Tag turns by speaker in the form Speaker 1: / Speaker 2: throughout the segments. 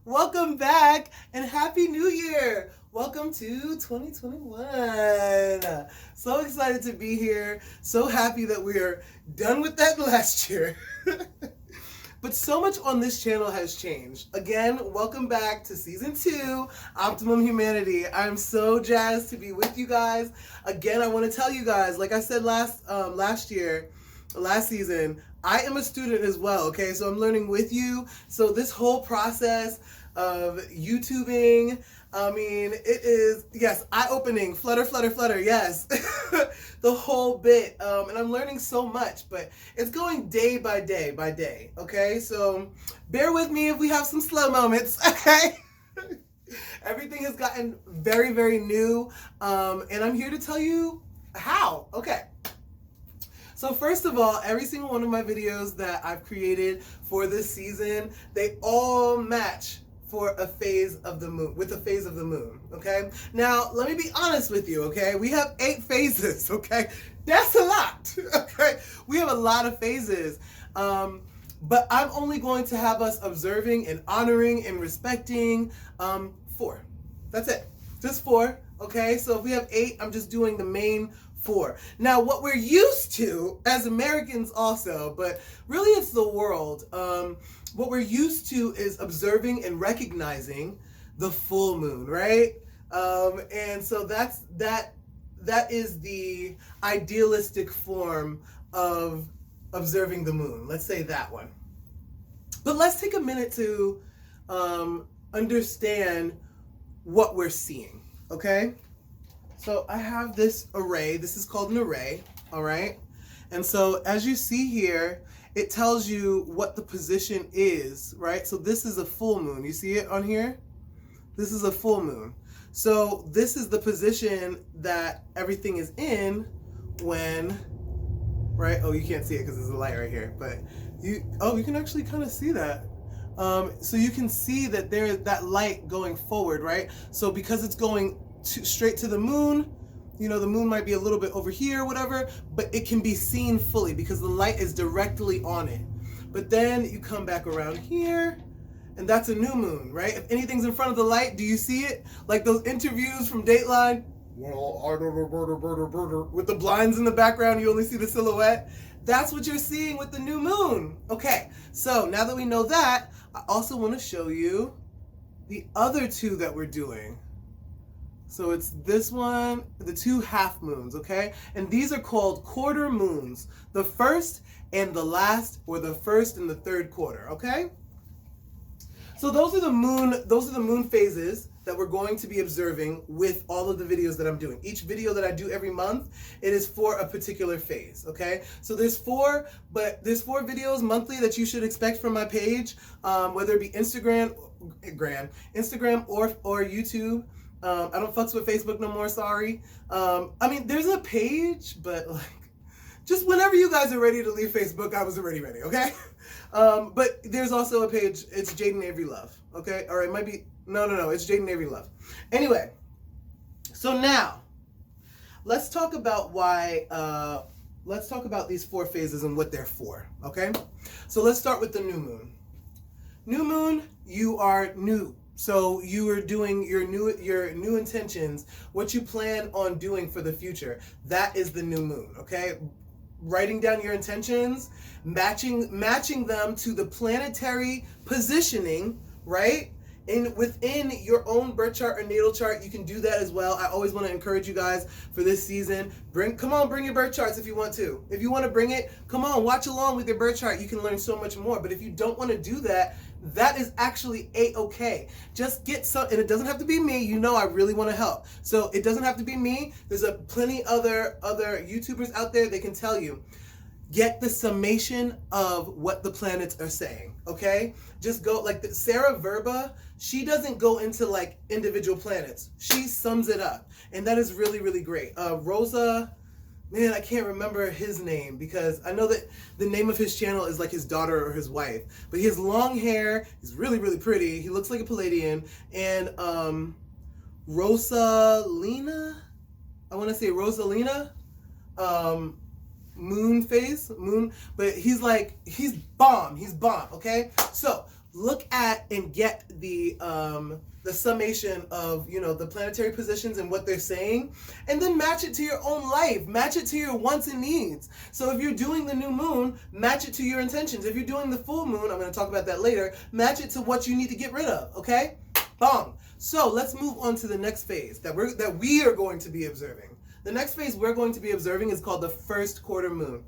Speaker 1: Welcome back and Happy New Year. Welcome to 2021. So excited to be here. So happy that we are done with that last year. But so much on this channel has changed. Again, welcome back to season 2, Optimum Humanity. I'm so jazzed to be with you guys. Again, I want to tell you guys, like I said last season, I am a student as well, okay? So I'm learning with you. So this whole process of YouTubing, I mean, it is, yes, eye-opening, flutter, yes. The whole bit. And I'm learning so much, but it's going day by day, okay? So bear with me if we have some slow moments, okay? Everything has gotten very, very new, and I'm here to tell you how, okay? So first of all, every single one of my videos that I've created for this season, they all match for a phase of the moon, with a phase of the moon, okay? Now, let me be honest with you, okay? We have 8 phases, okay? That's a lot, okay? We have a lot of phases, but I'm only going to have us observing and honoring and respecting 4. That's it, just 4, okay? So if we have 8, I'm just doing the main 4. Now, what we're used to as Americans also, but really it's the world, what we're used to is observing and recognizing the full moon, right? And so that is the idealistic form of observing the moon. Let's say that one. But let's take a minute to understand what we're seeing, okay? So I have this array. This is called an array, all right? And so as you see here, it tells you what the position is, right? So this is a full moon. You see it on here? This is a full moon. So this is the position that everything is in when, right? Oh, you can't see it because there's a light right here, but you can actually kind of see that. So you can see that there is that light going forward, right? So because it's going straight to the moon, you know, the moon might be a little bit over here, whatever, but it can be seen fully because the light is directly on it. But then you come back around here, and that's a new moon, right? If anything's in front of the light, do you see it? Like those interviews from Dateline, with the blinds in the background, you only see the silhouette. That's what you're seeing with the new moon. Okay, so now that we know that, I also want to show you the other 2 that we're doing. So it's this one, the 2 half moons, okay? And these are called quarter moons, the first and the last, or the first and the third quarter, okay? So those are the moon phases that we're going to be observing with all of the videos that I'm doing. Each video that I do every month, it is for a particular phase, okay? So there's 4 videos monthly that you should expect from my page, whether it be Instagram or YouTube. I don't fucks with Facebook no more, sorry. I mean, there's a page, but like, just whenever you guys are ready to leave Facebook, I was already ready, okay? But there's also a page, it's Jaden Avery Love, okay? Or it might be, no, it's Jaden Avery Love. Anyway, so now, let's talk about let's talk about these 4 phases and what they're for, okay? So let's start with the new moon. New moon, you are new. So you are doing your new intentions, what you plan on doing for the future. That is the new moon, okay? Writing down your intentions, matching them to the planetary positioning, right? Within your own birth chart or natal chart, you can do that as well. I always want to encourage you guys for this season. Bring your birth charts if you want to. If you want to bring it, come on, watch along with your birth chart. You can learn so much more. But if you don't want to do that, that is actually a-okay. Just get some, and it doesn't have to be me. You know I really want to help. So it doesn't have to be me. There's plenty other YouTubers out there. They can tell you. Get the summation of what the planets are saying, okay? Just go, like Sarah Verba, she doesn't go into like individual planets. She sums it up. And that is really, really great. Rosa, man, I can't remember his name because I know that the name of his channel is like his daughter or his wife. But he has long hair. He's really, really pretty. He looks like a Palladian. And Rosalina, I want to say Rosalina, moon, but he's bomb, okay? So look at and get the summation of, you know, the planetary positions and what they're saying, and then match it to your own life, match it to your wants and needs. So if you're doing the new moon, match it to your intentions. If you're doing the full moon, I'm going to talk about that later, match it to what you need to get rid of. Okay, bong. So let's move on to the next phase that we are going to be observing. The next phase we're going to be observing is called the first quarter moon.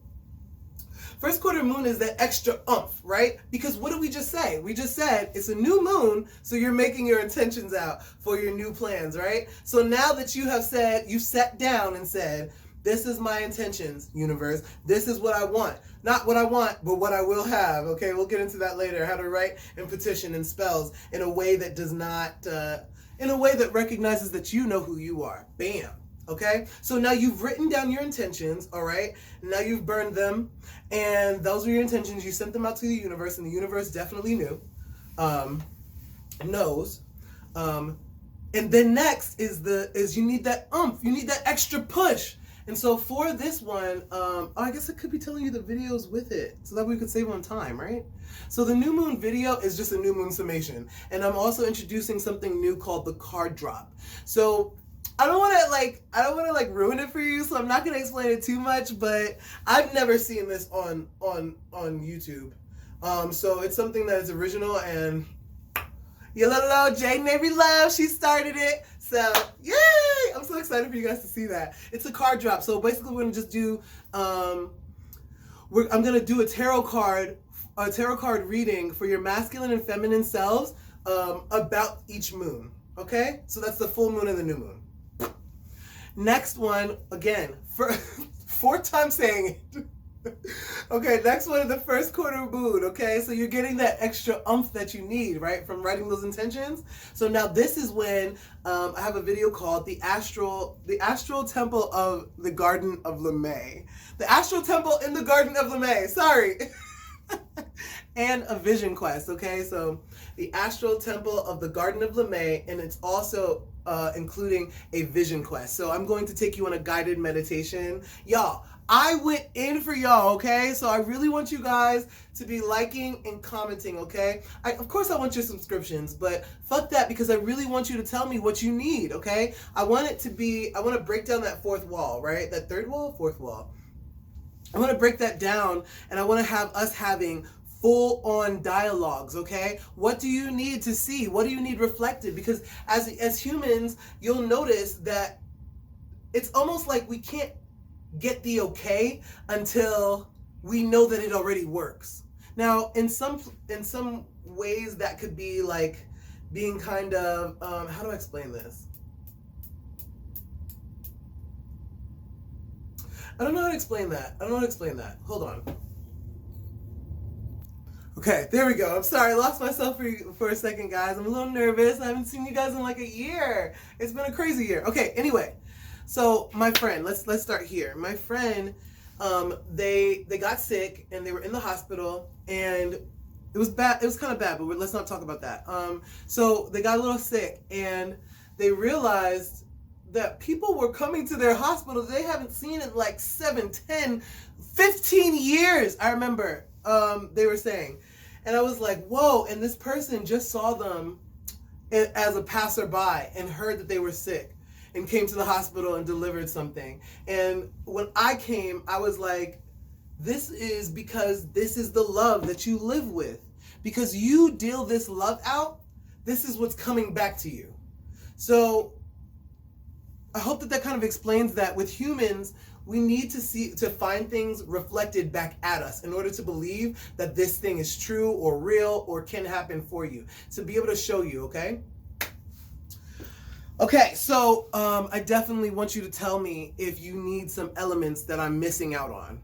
Speaker 1: First quarter moon is that extra oomph, right? Because what did we just say? We just said it's a new moon, so you're making your intentions out for your new plans, right? So now that you have said, you sat down and said, this is my intentions, universe. This is what I want. Not what I want, but what I will have, okay? We'll get into that later, how to write and petition and spells in a way that does not, in a way that recognizes that you know who you are. Bam. Okay, so now you've written down your intentions, all right? Now you've burned them, and those are your intentions. You sent them out to the universe, and the universe definitely knows. And then next is you need that oomph, you need that extra push. And so for this one, I guess I could be telling you the videos with it so that we could save on time, right? So the new moon video is just a new moon summation, and I'm also introducing something new called the card drop. So I don't want to ruin it for you, so I'm not going to explain it too much, but I've never seen this on YouTube. So it's something that is original, and your little old Jade Navy Love, she started it. So, yay! I'm so excited for you guys to see that. It's a card drop. So basically we're going to just do I'm going to do a tarot card reading for your masculine and feminine selves about each moon. Okay? So that's the full moon and the new moon. Next one, again, for fourth time saying it. Okay, next one is the first quarter moon, okay? So you're getting that extra oomph that you need, right, from writing those intentions. So now this is when I have a video called the Astral Temple of the Garden of LeMay. The Astral Temple in the Garden of LeMay, sorry. And a vision quest, okay? So the Astral Temple of the Garden of LeMay, and it's also including a vision quest. So I'm going to take you on a guided meditation. Y'all, I went in for y'all, okay? So I really want you guys to be liking and commenting, okay? Of course I want your subscriptions, but fuck that, because I really want you to tell me what you need, okay? I want to break down that fourth wall, right? That third wall, fourth wall. I want to break that down, and I want to have us having full-on dialogues, okay? What do you need to see? What do you need reflected? Because as humans, you'll notice that it's almost like we can't get the okay until we know that it already works. Now, in some ways, that could be like being kind of, how do I explain this? I don't know how to explain that. Hold on. Okay, there we go. I'm sorry, I lost myself for a second, guys. I'm a little nervous. I haven't seen you guys in like a year. It's been a crazy year. Okay, anyway. So my friend, let's start here. My friend, they got sick and they were in the hospital, and it was bad. It was kind of bad, but let's not talk about that. So they got a little sick, and they realized that people were coming to their hospitals they haven't seen in like 7, 10, 15 years. I remember they were saying, and I was like, whoa. And this person just saw them as a passerby and heard that they were sick and came to the hospital and delivered something. And when I came, I was like, this is because this is the love that you live with. Because you deal this love out, this is what's coming back to you. So I hope that kind of explains that with humans, we need to find things reflected back at us in order to believe that this thing is true or real or can happen for you. To be able to show you, okay? Okay, so I definitely want you to tell me if you need some elements that I'm missing out on.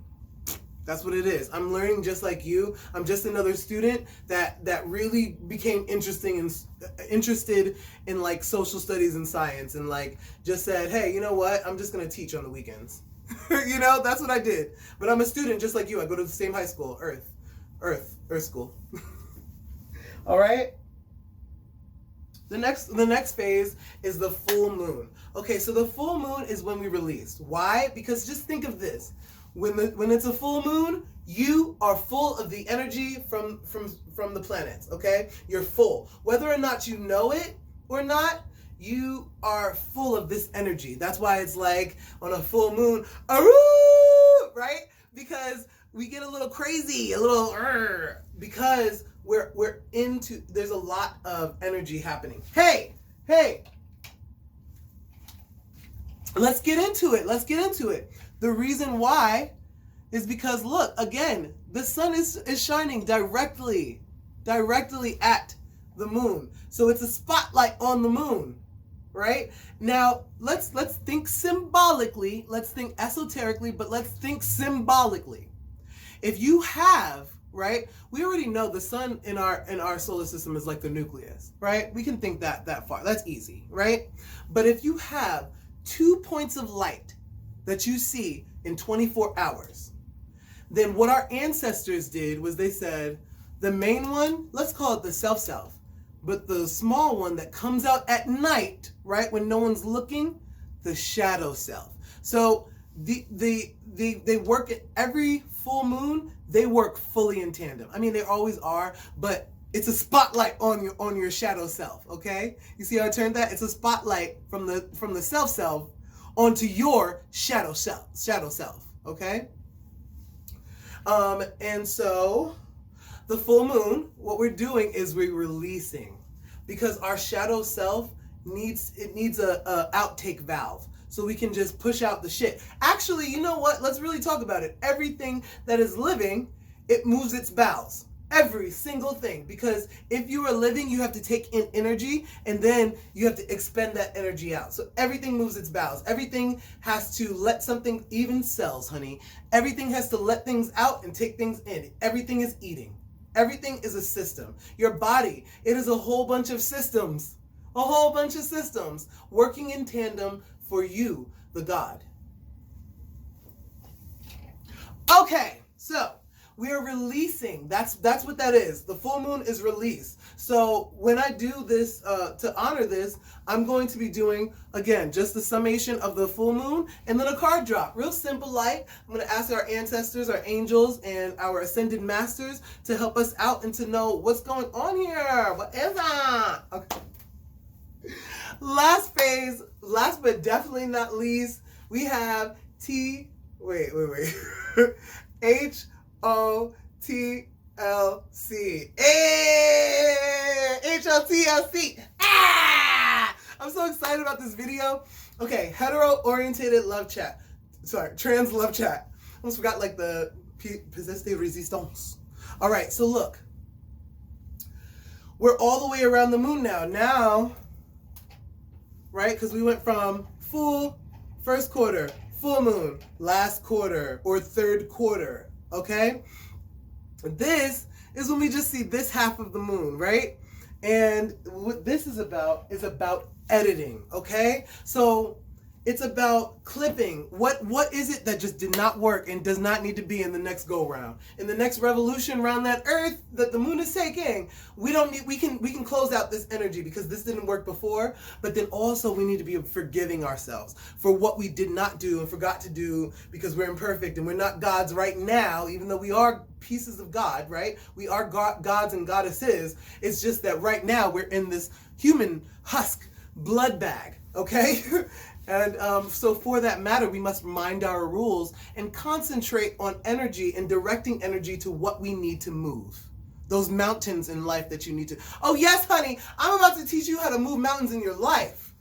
Speaker 1: That's what it is. I'm learning just like you. I'm just another student that really became interested in like social studies and science, and like just said, hey, you know what? I'm just gonna teach on the weekends. You know, that's what I did. But I'm a student just like you. I go to the same high school, Earth School. All right. The next phase is the full moon. Okay, so the full moon is when we release. Why? Because just think of this. When it's a full moon, you are full of the energy from the planets, okay? You're full. Whether or not you know it or not, you are full of this energy. That's why it's like on a full moon, right? Because we get a little crazy, a little because we're into, there's a lot of energy happening. Hey, let's get into it. The reason why is because, look, again, the sun is shining directly at the moon. So it's a spotlight on the moon, right? Now, let's think symbolically, let's think esoterically, but let's think symbolically. If you have, right, we already know the sun in our solar system is like the nucleus, right? We can think that far. That's easy, right? But if you have 2 points of light that you see in 24 hours, then what our ancestors did was they said, the main one, let's call it the self-self, but the small one that comes out at night, right, when no one's looking, the shadow self. So they work at every full moon, they work fully in tandem. I mean, they always are, but it's a spotlight on your shadow self, okay? You see how I turned that? It's a spotlight from the self onto your shadow self, okay? And so the full moon, what we're doing is we're releasing, because our shadow self needs a outtake valve, so we can just push out the shit. Actually, you know what? Let's really talk about it. Everything that is living, it moves its bowels. Every single thing. Because if you are living, you have to take in energy, and then you have to expend that energy out. So everything moves its bowels. Everything has to let something, even cells, honey. Everything has to let things out and take things in. Everything is eating. Everything is a system. Your body, it is a whole bunch of systems. A whole bunch of systems working in tandem for you, the God. Okay, so we are releasing. That's what that is. The full moon is release. So when I do this, to honor this, I'm going to be doing, again, just the summation of the full moon and then a card drop. Real simple, light. I'm going to ask our ancestors, our angels, and our ascended masters to help us out and to know what's going on here. What is that? Okay. Last phase, last but definitely not least, we have H-O-T-L-C. Hey! H-O-T-L-C. Ah! I'm so excited about this video. Okay, hetero-orientated love chat. Sorry, trans love chat. Almost forgot like the pièce de résistance. All right, so look. We're all the way around the moon now. Now, right, because we went from full, first quarter, full moon, last quarter, or third quarter, okay? This is when we just see this half of the moon, right? And what this is about editing, okay? So it's about clipping. What is it that just did not work and does not need to be in the next go round? In the next revolution around that earth that the moon is taking, we can close out this energy because this didn't work before, but then also we need to be forgiving ourselves for what we did not do and forgot to do because we're imperfect and we're not gods right now, even though we are pieces of God, right? We are gods and goddesses. It's just that right now we're in this human husk blood bag, okay? And so for that matter, we must mind our rules and concentrate on energy and directing energy to what we need to move. Those mountains in life that you need to. Oh yes, honey, I'm about to teach you how to move mountains in your life.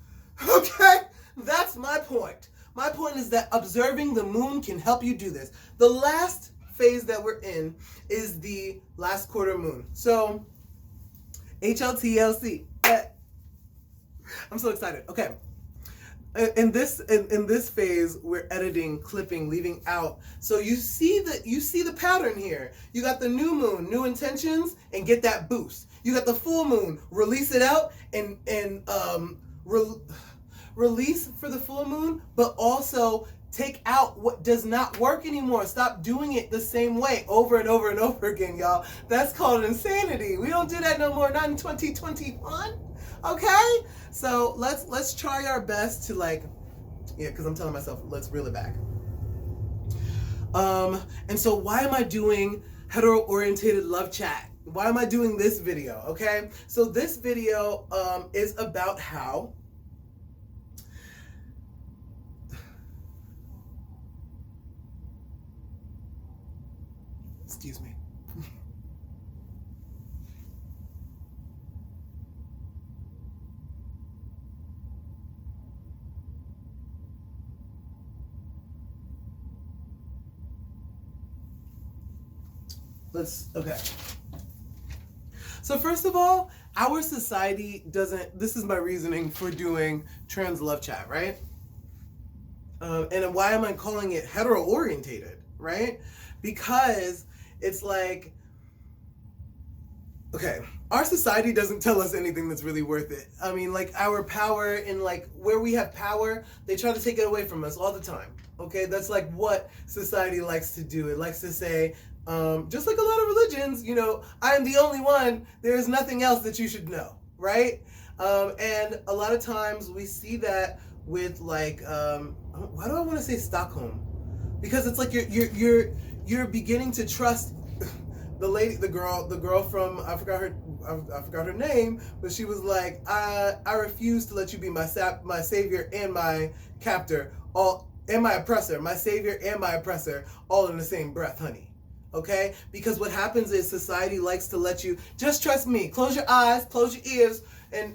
Speaker 1: Okay? That's my point. My point is that observing the moon can help you do this. The last phase that we're in is the last quarter moon. So, HLTLC. I'm so excited. Okay. In this phase, we're editing, clipping, leaving out. So you see the pattern here. You got the new moon, new intentions, and get that boost. You got the full moon, release it out and release for the full moon, but also take out what does not work anymore. Stop doing it the same way over and over and over again, y'all. That's called insanity. We don't do that no more, not in 2021. Okay? So let's try our best to because I'm telling myself, let's reel it back. And so why am I doing hetero-orientated love chat? Why am I doing this video? Okay, so this video is about how excuse me. Okay. So first of all, our society doesn't, this is my reasoning for doing trans love chat, right? And why am I calling it hetero-orientated, right? Because it's like, okay, our society doesn't tell us anything that's really worth it. I mean, like our power and like where we have power, they try to take it away from us all the time. Okay, that's like what society likes to do. It likes to say, just like a lot of religions, you know, I am the only one. There is nothing else that you should know, right? And a lot of times we see that with like, why do I want to say Stockholm? Because it's like you're beginning to trust the girl from I forgot her name, but she was like, I refuse to let you be my savior and my captor, and my oppressor, my savior and my oppressor, all in the same breath, honey. Okay? Because what happens is society likes to let you, just trust me, close your eyes, close your ears, and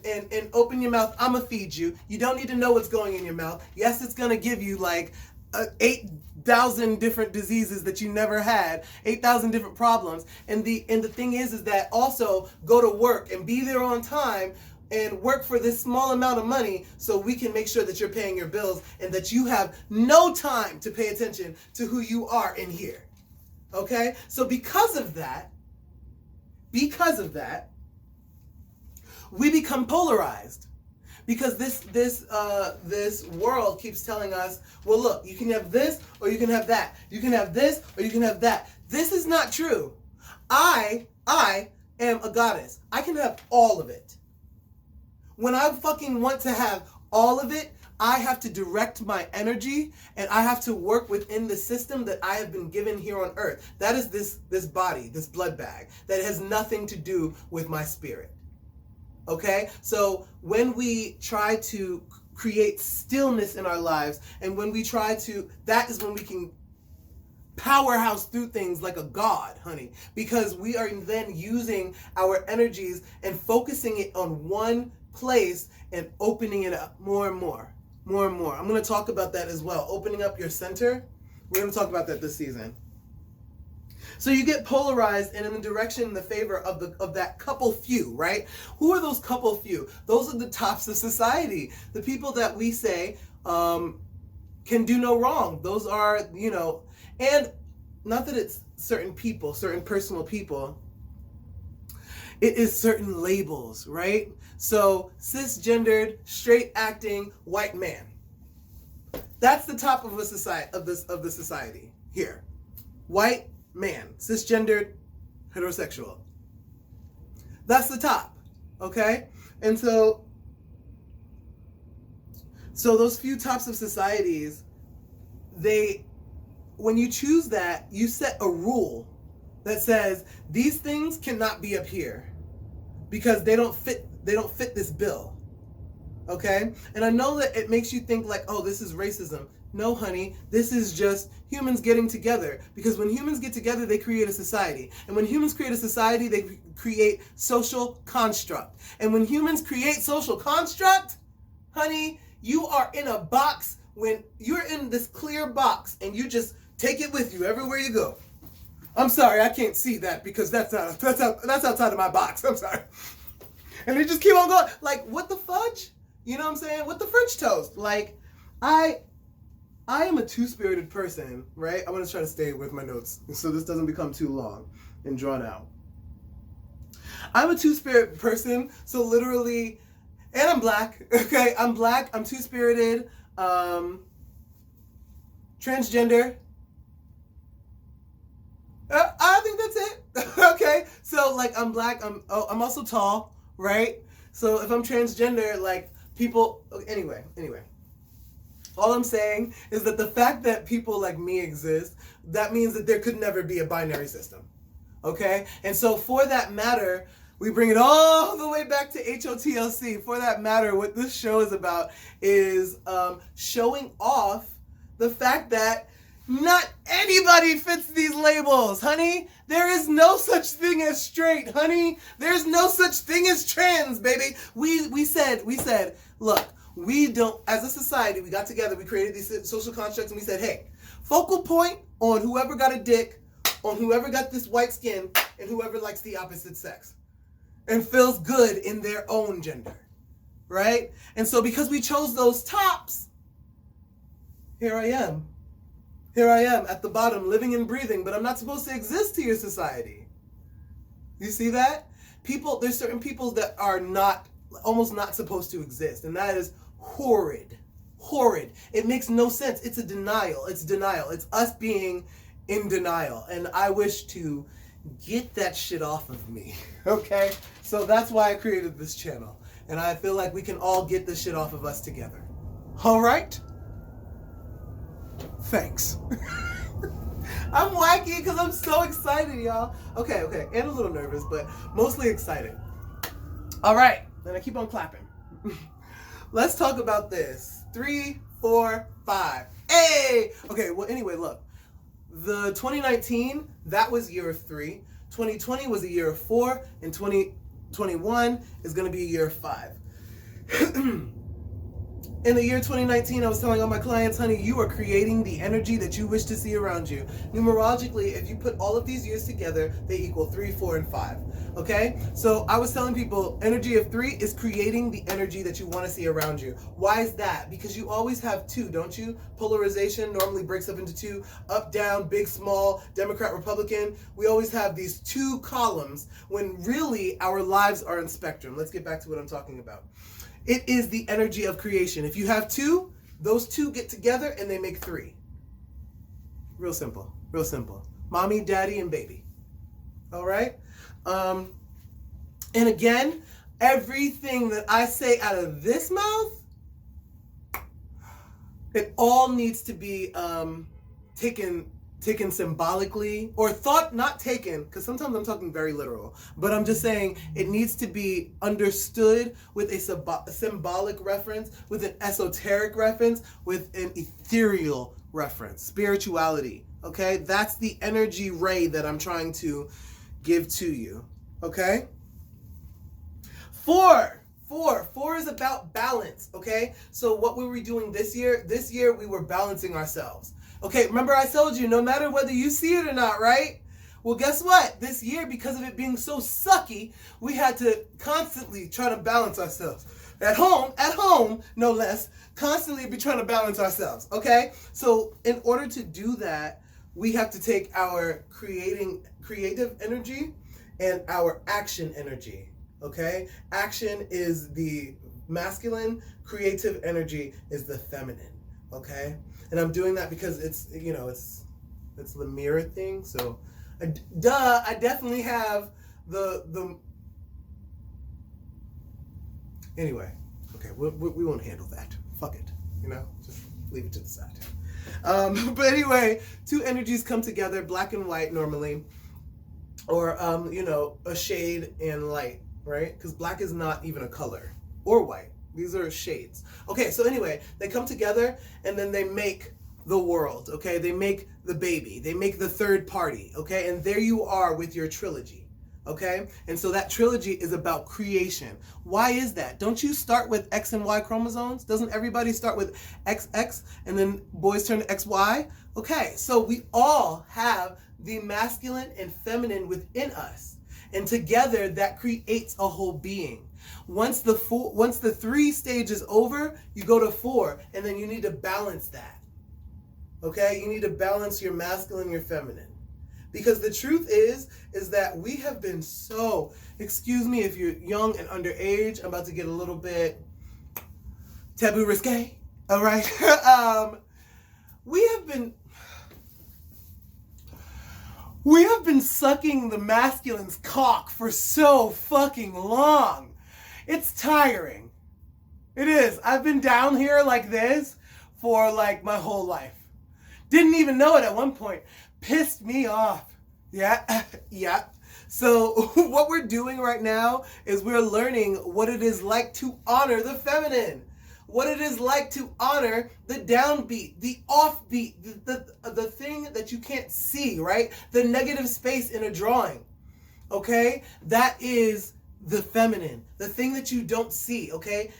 Speaker 1: open your mouth. I'ma feed you. You don't need to know what's going in your mouth. Yes, it's gonna give you like 8,000 different diseases that you never had, 8,000 different problems. And the thing is that also go to work and be there on time and work for this small amount of money so we can make sure that you're paying your bills and that you have no time to pay attention to who you are in here. Okay? So because of that, we become polarized. Because this world keeps telling us, well, look, you can have this or you can have that. You can have this or you can have that. This is not true. I am a goddess. I can have all of it. When I fucking want to have all of it, I have to direct my energy and I have to work within the system that I have been given here on earth. That is this body, this blood bag, that has nothing to do with my spirit. Okay? So when we try to create stillness in our lives and when we try to, that is when we can powerhouse through things like a god, honey, because we are then using our energies and focusing it on one place and opening it up more and more. I'm going to talk about that as well. Opening up your center. We're going to talk about that this season. So you get polarized and in the direction, in the favor of that couple few, right? Who are those couple few? Those are the tops of society. The people that we say can do no wrong. Those are, you know, and not that it's certain people, certain personal people. It is certain labels, right? So cisgendered, straight acting, white man. That's the top of a society of the society here. White man, cisgendered, heterosexual. That's the top, okay? And so those few tops of societies, when you choose that, you set a rule that says these things cannot be up here because they don't fit this bill. Okay? And I know that it makes you think like, oh, this is racism. No, honey, this is just humans getting together. Because when humans get together, they create a society. And when humans create a society, they create social construct. And when humans create social construct, honey, you are in a box. When you're in this clear box and you just take it with you everywhere you go. I'm sorry, I can't see that because that's outside of my box. I'm sorry. And they just keep on going. Like, what the fudge? You know what I'm saying? What the French toast? Like, I am a two-spirited person, right? I'm going to try to stay with my notes so this doesn't become too long and drawn out. I'm a two-spirit person, so literally, and I'm black, okay? I'm black, I'm two-spirited, transgender. I think that's it. Okay, so like I'm black, I'm also tall, right? So if I'm transgender, like people, anyway. All I'm saying is that the fact that people like me exist, that means that there could never be a binary system. Okay? And so for that matter, we bring it all the way back to HOTLC. For that matter, what this show is about is showing off the fact that not anybody fits these labels, honey. There is no such thing as straight, honey. There's no such thing as trans, baby. We said, look, we don't, as a society, we got together, we created these social constructs, and we said, hey, focal point on whoever got a dick, on whoever got this white skin, and whoever likes the opposite sex and feels good in their own gender, right? And so because we chose those tops, here I am. Here I am at the bottom, living and breathing, but I'm not supposed to exist to your society. You see that? There's certain people that are almost not supposed to exist, and that is horrid. Horrid. It makes no sense. It's a denial. It's denial. It's us being in denial, and I wish to get that shit off of me, okay? So that's why I created this channel, and I feel like we can all get this shit off of us together. All right? Thanks. I'm wacky because I'm so excited, y'all. Okay, and a little nervous, but mostly excited. All right, then I keep on clapping. Let's talk about this. 3, 4, 5. Hey! Okay, well, anyway, look. The 2019, that was year of 3. 2020 was a year of 4, and 2021 is going to be a year of 5. In the year 2019, I was telling all my clients, honey, you are creating the energy that you wish to see around you. Numerologically, if you put all of these years together, they equal 3, 4, and 5. Okay? So I was telling people, energy of 3 is creating the energy that you want to see around you. Why is that? Because you always have 2, don't you? Polarization normally breaks up into 2, up, down, big, small, Democrat, Republican. We always have these 2 columns when really our lives are in spectrum. Let's get back to what I'm talking about. It is the energy of creation. If you have 2, those 2 get together and they make 3. Real simple. Real simple. Mommy, daddy, and baby. All right? And again, everything that I say out of this mouth, it all needs to be taken symbolically, or thought, not taken, because sometimes I'm talking very literal, but I'm just saying it needs to be understood with a symbolic reference, with an esoteric reference, with an ethereal reference, spirituality, okay? That's the energy ray that I'm trying to give to you, okay? 4 is about balance, okay? So what were we doing this year? This year we were balancing ourselves. Okay, remember I told you, no matter whether you see it or not, right? Well, guess what? This year, because of it being so sucky, we had to constantly try to balance ourselves. At home, no less, constantly be trying to balance ourselves, okay? So in order to do that, we have to take our creative energy and our action energy, okay? Action is the masculine, creative energy is the feminine, okay? And I'm doing that because it's the mirror thing. So, I definitely have the. Anyway, okay, we won't handle that. Fuck it, just leave it to the side. But anyway, 2 energies come together, black and white normally, or a shade and light, right? Because black is not even a color, or white. These are shades. Okay, so anyway, they come together and then they make the world, okay? They make the baby. They make the third party, okay? And there you are with your trilogy, okay? And so that trilogy is about creation. Why is that? Don't you start with X and Y chromosomes? Doesn't everybody start with XX and then boys turn to XY? Okay, so we all have the masculine and feminine within us. And together that creates a whole being. Once the 3 stage is over, you go to 4, and then you need to balance that. Okay? You need to balance your masculine, your feminine. Because the truth is that we have been so, excuse me if you're young and underage, I'm about to get a little bit taboo risque. All right? We have been sucking the masculine's cock for so fucking long. It's tiring. It is. I've been down here like this for like my whole life. Didn't even know it at one point. Pissed me off. Yeah, yeah. So what we're doing right now is we're learning what it is like to honor the feminine. What it is like to honor the downbeat, the offbeat, the thing that you can't see, right? The negative space in a drawing, okay? That is the feminine, the thing that you don't see, okay?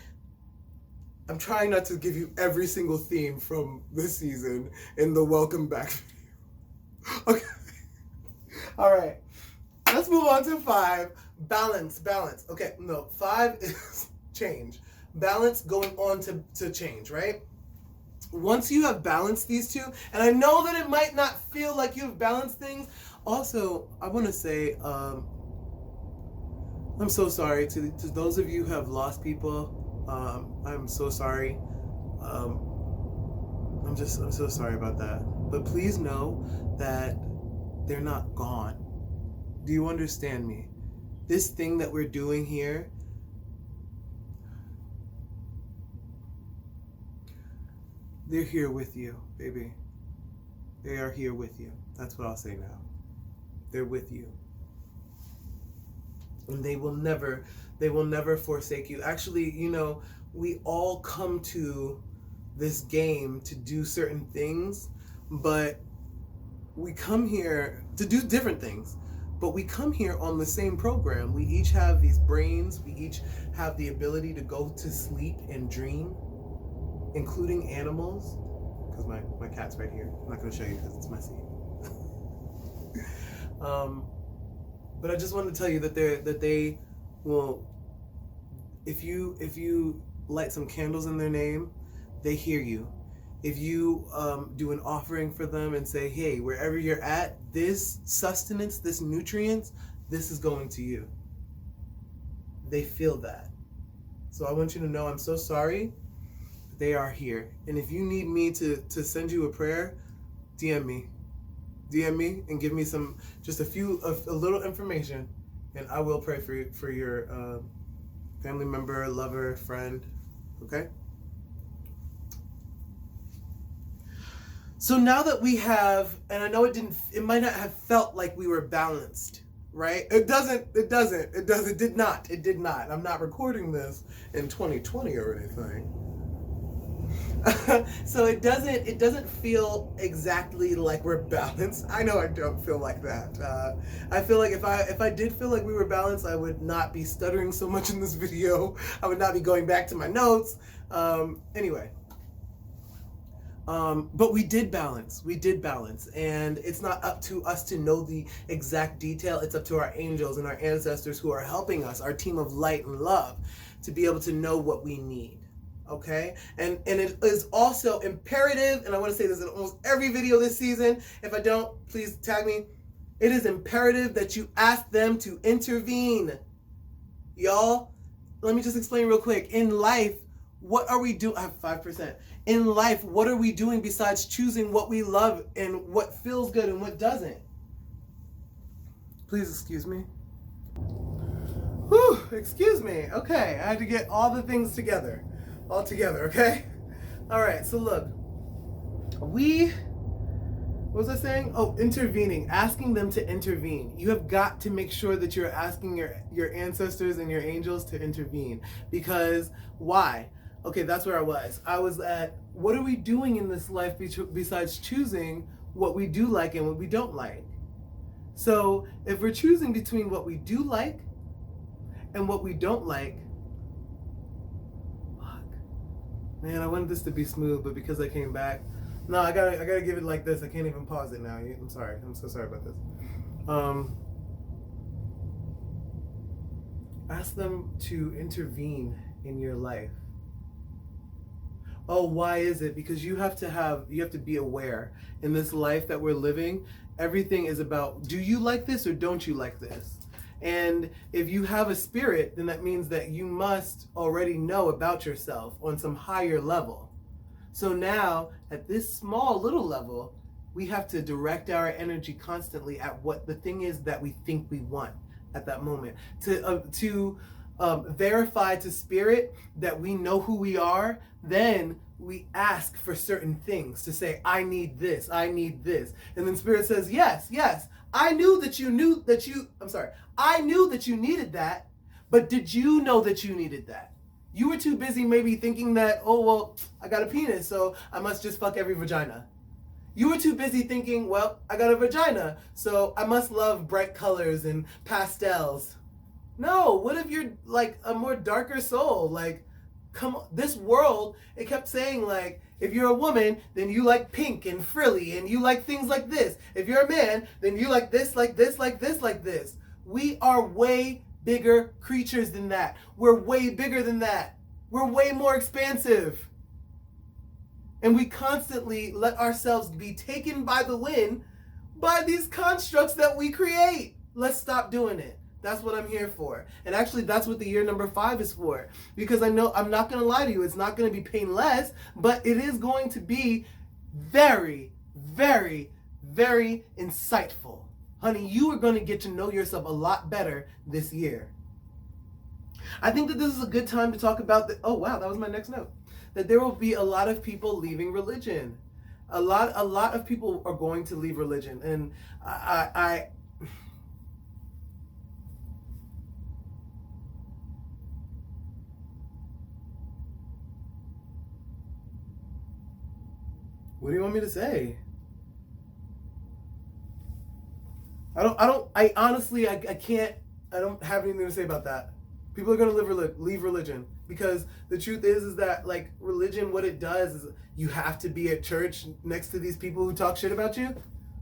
Speaker 1: I'm trying not to give you every single theme from this season in the welcome back video. Okay. All right. Let's move on to 5. Balance. Okay, no, 5 is change. Balance going on to change, right? Once you have balanced these two, and I know that it might not feel like you have balanced things. Also, I want to say, I'm so sorry to those of you who have lost people. I'm so sorry. I'm so sorry about that. But please know that they're not gone. Do you understand me? This thing that we're doing here, they're here with you, baby. They are here with you. That's what I'll say now. They're with you. And they will never forsake you. Actually, you know, we all come to this game to do certain things, but we come here to do different things. But we come here on the same program. We each have these brains. We each have the ability to go to sleep and dream, including animals. Because my cat's right here. I'm not going to show you because it's messy. But I just want to tell you that they will, if you light some candles in their name, they hear you. If you do an offering for them and say, hey, wherever you're at, this sustenance, this nutrients, this is going to you. They feel that. So I want you to know I'm so sorry. They are here. And if you need me to send you a prayer, DM me and give me just a little information, and I will pray for your family member, lover, friend. Okay? So now that we have, and I know it might not have felt like we were balanced, right? It did not. I'm not recording this in 2020 or anything. So it doesn't feel exactly like we're balanced. I know I don't feel like that. I feel like if I did feel like we were balanced, I would not be stuttering so much in this video. I would not be going back to my notes. Anyway. But we did balance, and it's not up to us to know the exact detail. It's up to our angels and our ancestors who are helping us, our team of light and love, to be able to know what we need. Okay? And it is also imperative, and I want to say this in almost every video this season. If I don't, please tag me. It is imperative that you ask them to intervene. Y'all, let me just explain real quick. In life, what are we doing? I have 5%. In life, what are we doing besides choosing what we love and what feels good and what doesn't? Please excuse me. Whew, excuse me. Okay, I had to get all the things together. All together, okay? All right, so look. What was I saying? Oh, intervening, asking them to intervene. You have got to make sure that you're asking your ancestors and your angels to intervene. Because why? Okay, that's where I was. I was at, what are we doing in this life besides choosing what we do like and what we don't like? So if we're choosing between what we do like and what we don't like, fuck. Man, I wanted this to be smooth, but because I came back, no, I gotta give it like this. I can't even pause it now. I'm sorry. I'm so sorry about this. Ask them to intervene in your life. Oh, why is it? Because you have to be aware in this life that we're living. Everything is about, do you like this or don't you like this? And if you have a spirit, then that means that you must already know about yourself on some higher level. So now, at this small little level, we have to direct our energy constantly at what the thing is that we think we want at that moment. To verify to spirit that we know who we are, then we ask for certain things to say, I need this, I need this. And then Spirit says, yes, yes, I knew that you I knew that you needed that, but did you know that you needed that? You were too busy maybe thinking that, oh, well, I got a penis, so I must just fuck every vagina. You were too busy thinking, well, I got a vagina, so I must love bright colors and pastels. No, what if you're like a more darker soul? Like, come on, this world, it kept saying like, if you're a woman, then you like pink and frilly and you like things like this. If you're a man, then you like this, like this, like this, like this. We are way bigger creatures than that. We're way bigger than that. We're way more expansive. And we constantly let ourselves be taken by the wind by these constructs that we create. Let's stop doing it. That's what I'm here for. And actually, that's what the year number 5 is for. Because I know, I'm not going to lie to you, it's not going to be painless, but it is going to be very, very, very insightful. Honey, you are going to get to know yourself a lot better this year. I think that this is a good time to talk about oh wow, that was my next note. That there will be a lot of people leaving religion. A lot of people are going to leave religion. And I what do you want me to say? I honestly, I can't, I don't have anything to say about that. People are going to leave religion because the truth is that like religion, what it does is you have to be at church next to these people who talk shit about you.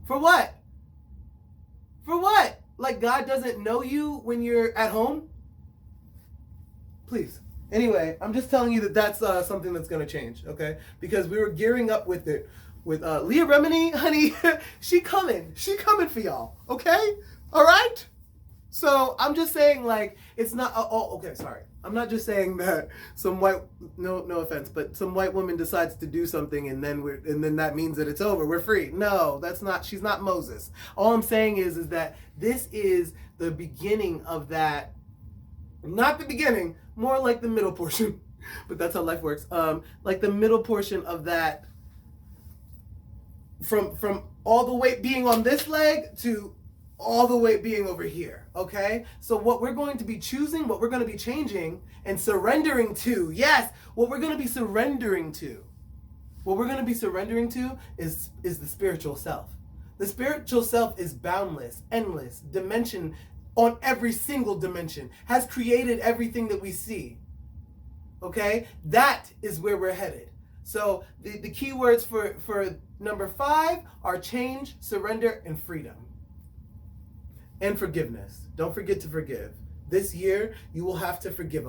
Speaker 1: For what? For what? Like God doesn't know you when you're at home? Please. Anyway, I'm just telling you that that's something that's going to change, okay? Because we were gearing up with it. With Leah Remini, honey, she coming for y'all, okay? All right? So I'm just saying, like, it's not. Okay, sorry. I'm not just saying that some white, no offense, but some white woman decides to do something and then that means that it's over. We're free. No, that's not. She's not Moses. All I'm saying is that this is the beginning of that. Not the beginning, more like the middle portion, but that's how life works. Like the middle portion of that. From all the weight being on this leg to all the weight being over here, okay? So what we're going to be choosing, what we're going to be changing and surrendering to, yes, what we're going to be surrendering to, is the spiritual self. The spiritual self is boundless, endless, dimension on every single dimension, has created everything that we see, okay? That is where we're headed. So the key words for number 5 are change, surrender, and freedom. And forgiveness. Don't forget to forgive. This year, you will have to forgive.